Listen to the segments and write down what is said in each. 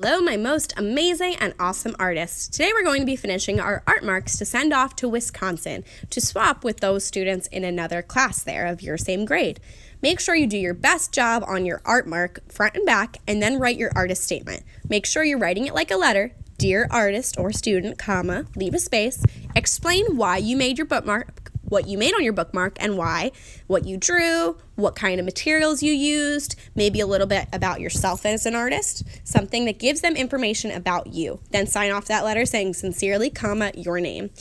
Hello, my most amazing and awesome artists. Today we're going to be finishing our art marks to send off to Wisconsin to swap with those students in another class there of your same grade. Make sure you do your best job on your art mark, front and back, and then write your artist statement. Make sure you're writing it like a letter. Dear artist or student, comma, leave a space. Explain why you made your bookmark, what you made on your bookmark and why, what you drew, what kind of materials you used, maybe a little bit about yourself as an artist, something that gives them information about you. Then sign off that letter saying sincerely, comma, your name.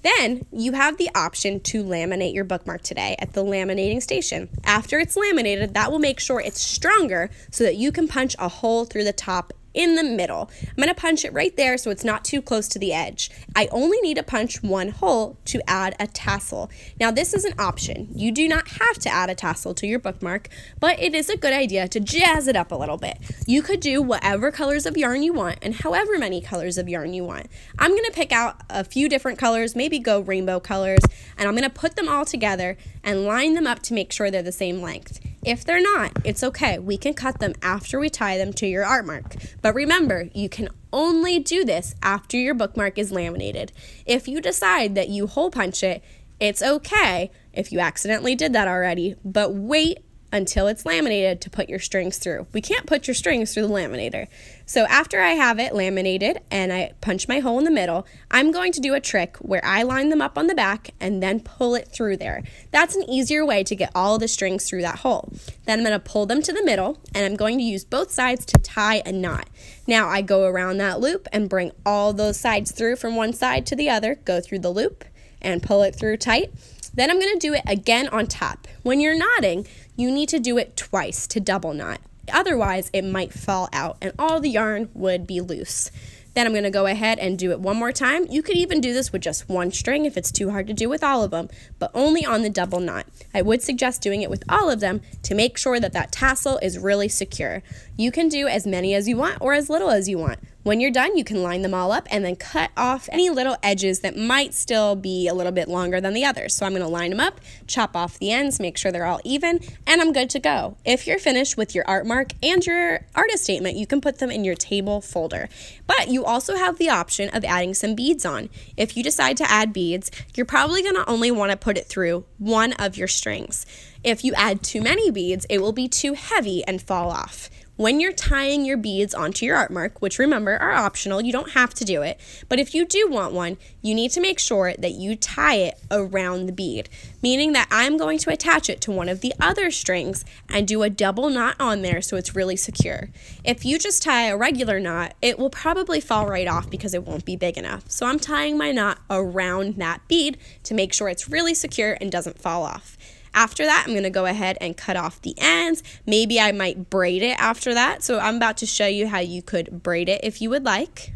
Then you have the option to laminate your bookmark today at the laminating station. After it's laminated, that will make sure it's stronger so that you can punch a hole through the top in the middle. I'm going to punch it right there so it's not too close to the edge. I only need to punch one hole to add a tassel. Now this is an option. You do not have to add a tassel to your bookmark, but it is a good idea to jazz it up a little bit. You could do whatever colors of yarn you want and however many colors of yarn you want. I'm going to pick out a few different colors, maybe go rainbow colors, and I'm going to put them all together and line them up to make sure they're the same length. If they're not, it's okay. We can cut them after we tie them to your art mark. But remember, you can only do this after your bookmark is laminated. If you decide that you hole punch it, it's okay if you accidentally did that already, but wait until it's laminated to put your strings through. We can't put your strings through the laminator. So after I have it laminated and I punch my hole in the middle, I'm going to do a trick where I line them up on the back and then pull it through there. That's an easier way to get all the strings through that hole. Then I'm going to pull them to the middle and I'm going to use both sides to tie a knot. Now I go around that loop and bring all those sides through from one side to the other, go through the loop and pull it through tight. Then I'm going to do it again on top. When you're knotting, you need to do it twice to double knot. Otherwise, it might fall out and all the yarn would be loose. Then I'm going to go ahead and do it one more time. You could even do this with just one string if it's too hard to do with all of them, but only on the double knot. I would suggest doing it with all of them to make sure that that tassel is really secure. You can do as many as you want or as little as you want. When you're done, you can line them all up and then cut off any little edges that might still be a little bit longer than the others. So I'm going to line them up, chop off the ends, make sure they're all even, and I'm good to go. If you're finished with your art mark and your artist statement, you can put them in your table folder. But you also have the option of adding some beads on. If you decide to add beads, you're probably going to only want to put it through one of your strings. If you add too many beads, it will be too heavy and fall off. When you're tying your beads onto your art mark, which remember are optional, you don't have to do it, but if you do want one, you need to make sure that you tie it around the bead, meaning that I'm going to attach it to one of the other strings and do a double knot on there so it's really secure. If you just tie a regular knot, it will probably fall right off because it won't be big enough. So I'm tying my knot around that bead to make sure it's really secure and doesn't fall off. After that, I'm going to go ahead and cut off the ends. Maybe I might braid it after that. So I'm about to show you how you could braid it if you would like.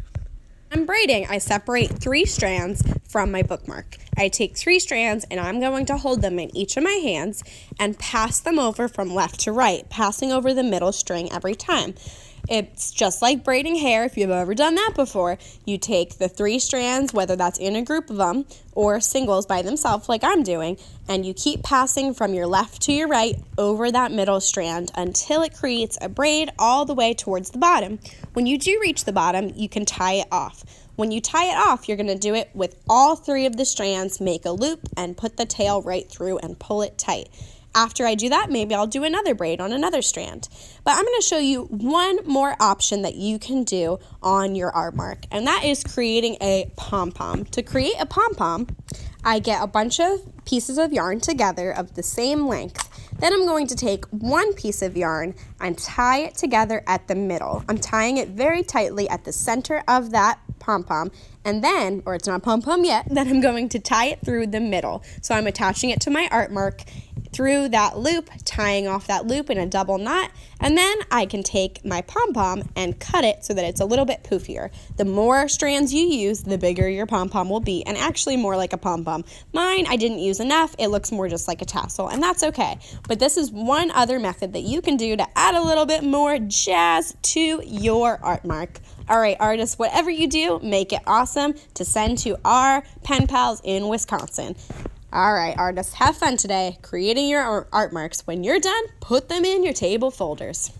I'm braiding. I separate 3 strands from my bookmark. I take 3 strands and I'm going to hold them in each of my hands and pass them over from left to right, passing over the middle string every time. It's just like braiding hair if you've ever done that before. You take the 3 strands, whether that's in a group of them or singles by themselves like I'm doing, and you keep passing from your left to your right over that middle strand until it creates a braid all the way towards the bottom. When you do reach the bottom, you can tie it off. When you tie it off, you're going to do it with all 3 of the strands, make a loop, and put the tail right through and pull it tight. After I do that, maybe I'll do another braid on another strand. But I'm going to show you one more option that you can do on your art mark, and that is creating a pom-pom. To create a pom-pom, I get a bunch of pieces of yarn together of the same length. Then I'm going to take one piece of yarn and tie it together at the middle. I'm tying it very tightly at the center of that pom-pom, and then, or it's not pom-pom yet, then I'm going to tie it through the middle. So I'm attaching it to my art mark through that loop, tying off that loop in a double knot, and then I can take my pom-pom and cut it so that it's a little bit poofier. The more strands you use, the bigger your pom-pom will be, and actually more like a pom-pom. Mine, I didn't use enough. It looks more just like a tassel, and that's okay. But this is one other method that you can do to add a little bit more jazz to your art mark. All right, artists, whatever you do, make it awesome to send to our pen pals in Wisconsin. All right, artists, have fun today creating your art marks. When you're done, put them in your table folders.